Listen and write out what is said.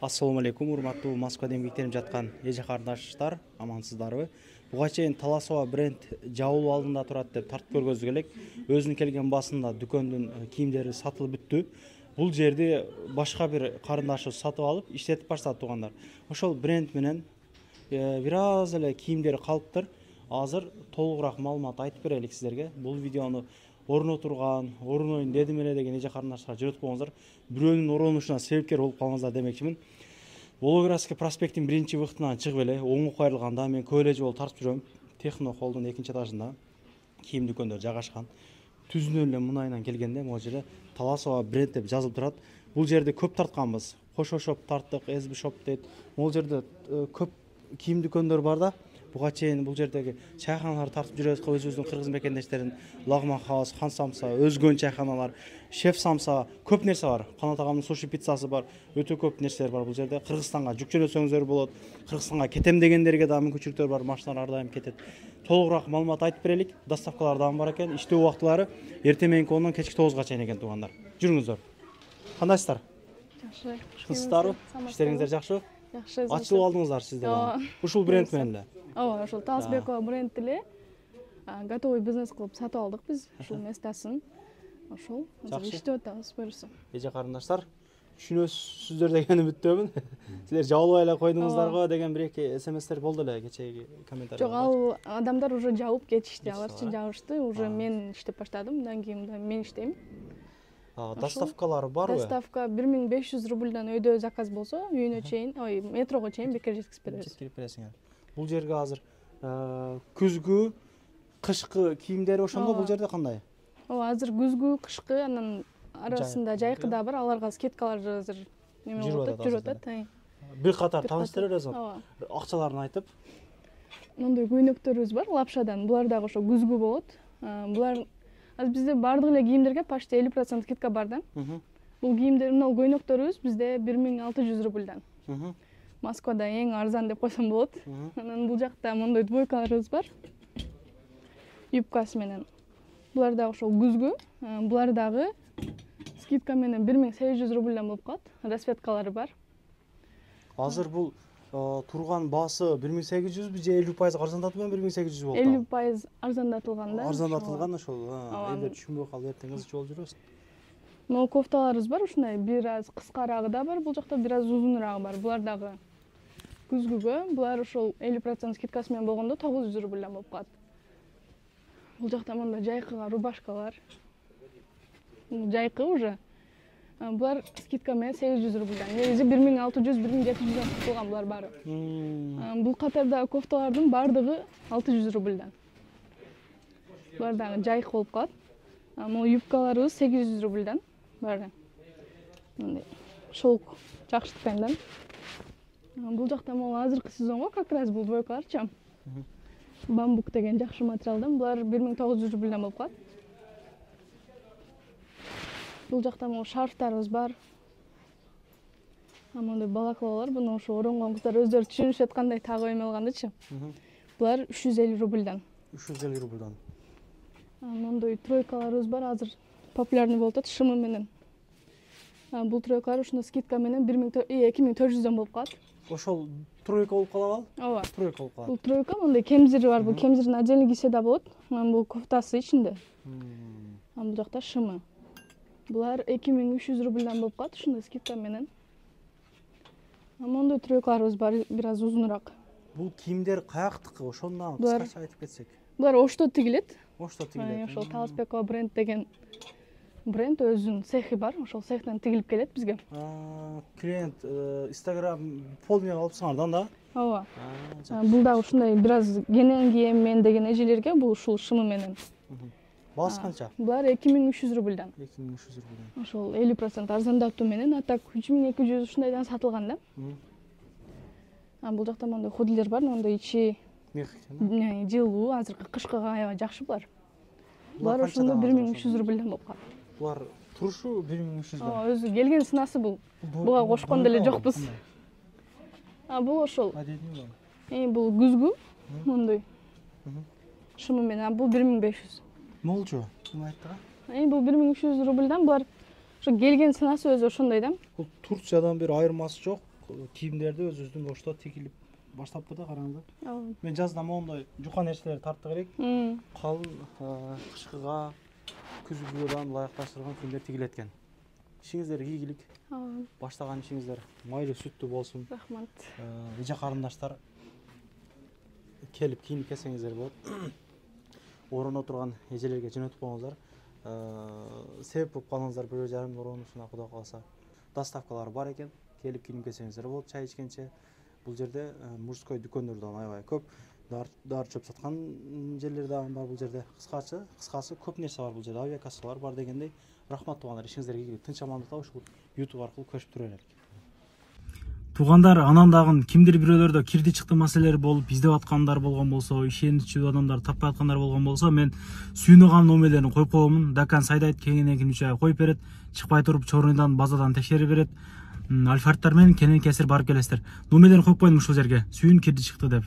Ассаламу алейкум, урматтуу Москвада эмгектенип жаткан эже карындаштар, амансыздарбы? Буга чейин Таласова бренд жабылуу алдында турат деп тартып көргөзүп элек. Өзүнүн келген басында дүкөндүн кийимдери сатылып бүттү. Бул жерди башка бир карындашыбыз сатып алып, иштетип баштады туугандар. Ошол бренд менен бир аз эле кийимдери калыптыр. Азыр толугураак маалымат айтып берелик сиздерге. Бул видеону орун ойун дедим эле деген эже карындаштар жүрөт болуңуздар. Бирөөнүн оронушуна себепкер болуп калыңыздар демекчимин. Волгоградский проспекттин биринчи выходунан чыгып эле оңго кайрылганда мен көп эле жол тартып жүрөм. Техно холдун экинчи этажында кийим дүкөндөрү жайгашкан. Түзүнөн эле мынайынан келгенде могу жерде Таласова бренд деп жазылып турат. Бул жерде көп тартканбыз. Кошо шоп тарттык, SB шоп дейт. Бул жерде көп кийим дүкөндөр бар да. Буга чейин бул жердеги чайханаларды тартып жүрөбүз, өзүбүздүн кыргыз мекендештерин Лагман Хаус, Хан Самса, өзгөн чайханалар, Шеф Самса, көп нерсе бар. Канат агамдын суши пиццасы бар, өтө көп нерселер бар бул жерде. Кыргызстанга жүк жөнөтсөңүздөр болот. Кыргызстанга кетем дегендерге да мүмкүнчүлүктөр бар, машиналар ар дайым кетет. Толугураак маалымат айтып берелик. Доставкалар дагы бар экен. Иштөө убактылары эртең мененки 10-дон кечки 9-га чейин экен туугандар. Жүрүңүздөр. Кандайсыздар? Жакшы. Ышкынсыздарбы? Иштериңиздер жакшыбы? Жакшы. Ачылып алдыңыздар сиздер дагы. Ушул бренд менен эле. Ооба, ошол Таласбекова бренд эле готовый бизнес кылып сатып алдык биз. Ушул местасын. Ошол иштеп атабыз буюрса. Эже карындаштар, түшүнөсүздөр деген үмүттөмүн. Силер жабылбай эле койдуңуздарбы деген бир-эки СМСтер болду эле кечеги комментарийлер. Жок, ал адамдар уже жабып кетишти, аларчы жабышты. Уже мен иштеп баштадым, андан кийин мен иштейм. Доставкалары барбы? Доставка 1500 рубльдан өйдө заказ болсо, үйүнө чейин, метрого чейин бекер жеткирип беребиз. Жеткирип бересиңер. Бул жерге азыр күзгү, кышкы кийимдери ошондо бул жерде кандай? Ооба, азыр күзгү, кышкы, анан арасында жайкы да бар. Аларга скидкалар азыр неме болуп атат, жүрүп атат. Бир катар тааныштырып бересиң. Акчаларын айтып. Мындай көйнөктөрүбүз бар, лапшадан. Булар дагы ошо күзгү болот. Булар азыр бизде бардык эле кийимдерге почти 50% скидка бар да. Бул кийимдер, мына көйнөктөрүбүз бизде 1600 рубльдан. Москвада эң арзан деп койсом болот. Анан бул жакта мындай двойкаларыбыз бар. Юбкасы менен. Булар дагы ошол күзгү. Булар дагы скидка менен 1800 рубльдан болуп калат. Расцветкалары бар. Азыр бул турган баасы 1800 же 50% арзандатылган 1800 болду. 50% арзандатылган да. Арзандатылган ошол. Элдер түшүнбөй калып эртең ызчы болуп жүрөбүз. Могу кофталарыбыз бар, ушундай бир аз кыскараагы да бар, бул жакта бир аз узунураагы бар. Булар дагы күзгүгө, булар ошол 50% скидкасы менен болгондо 900 рубльдан болуп калат. Бул жакта мындай жайкыга рубашкалар. Жайкы уже. Булар скидка менен 800 рубльдан. Негизи 1600, 1700 сатылган булар баары. Бул катарда кофталардын бардыгы 600 рубльдан. Булар дагы жайкы болуп калат. Могу юбкаларыбыз 800 рубльдан баары. Мындай шелк жакшытыкпен да. Бул жакта могу азыркы сезонго как раз бул двойкаларчы. Бамбук деген жакшы материалдан. Булар 1900 рубльдан болуп калат. Бул жакта могу шарфтарыбыз бар. Мындай балаклавалар, буну ошо оронгон кыздар өздөрү түшүнүшөт кандай тагып эме алгандычы. Булар 350 рубльдан. 350 рубльдан. Мындай тройкаларыбыз бар, азыр популярный болуп атат шымы менен. Бул тройкалар ушунда скидка менен 2400дөн болуп калат. Ошол тройка болуп калабы? Ооба. Тройка болуп калат. Бул тройка, мындай кемзири бар, бул кемзирин отдельно кийсе да болот. Бул кофтасы ичинде. Бул жакта шымы. Булар 2300 рубльдан болуп калат, ушундай скидка менен. Мондай тройкаларыбыз бар, бир аз узунураак. Бул кийимдер каяктыкы? Ошондон кыскача айтып кетсек. Булар Ошто тигилет. Ошто тигилет. Ошол Таласбекова бренд деген бренд өзүнүн цехи бар. Ошол цехтен тигилип келет бизге. Клиент Instagram полный алыпсыңардан да? Ооба. Бул дагы ушундай бир аз кенен кийеммен деген эжелерге бул ушул шымы менен. Баасы канча? Булар 2300 рубльдан. 2300 рубльдан. Ошол 50% арзандатуу менен, а так 3200 ушундайдан сатылган да. Бул жакта мындай худилер бар, мындай ичи жылуу, азыркы кышкыга аябай жакшы булар. Булар ошондо 1300 рубльдан болуп калат. Булар турушу 1300 да. Ооба, өзү келген сынасы бул. Буга кошкон деле жокпуз. Бул ошол. Бул күзгү, мындай. Шымы менен, бул 1500. Молчу, ким айттыга? Бул 1300 рубльдан, булар ошо келген сынасы өзү ошондой да. Бул Турциядан бир айырмасы жок. кийимдерди өзүбүздүн ошто тигилип баштаппы да, караңыздар. ооба. Мен жазда моундай жука нерселерди тартып керек. Калын кышкыга, күзгүгө ылайыкташтырылган кийимдер тигилет экен. Ишиңиздер ийгилик. Ооба. Баштаган ишиңиздер майлуу сүттүү болсун. Рахмат. Эже карындаштар келип кийинип келсеңиздер болот. Ороно турган эжелерге жөнөтүп коюңуздар. Себеп болуп калыңыздар, 1,5 оронусуна Кудай кааласа. Доставкалары бар экен. Келип кийинип келсеңиздер болот, чай ичкенче. Бул жерде мужской дүкөндөр да аябай көп. Дары чөп саткан жерлер да бар бул жерде. Кыскасы көп нерсе бар бул жерде. Авиакассалар бар дегендей. Рахмат туугандар, ишиңиздерге ийгилик. Тынч амандыкта ушул YouTube аркылуу көрүп тура берелик. Туугандар, анан дагы кимдир бирөөлөрдө кирди чыкты маселелери болуп издеп аткандар болгон болсо, ишеничүү адамдар таппай аткандар болгон болсо, мен сүйүнөган номерлерин коюп коемун. Дакан сайдайт кеңинен 3 ай коюп берет. Чыкпай туруп чорундан базадан текшерип берет. Альфардтар менен кенен кесир барып келесиздер. Номерлерин коюп коюм ушул жерге. Сүйүн кирди чыкты деп.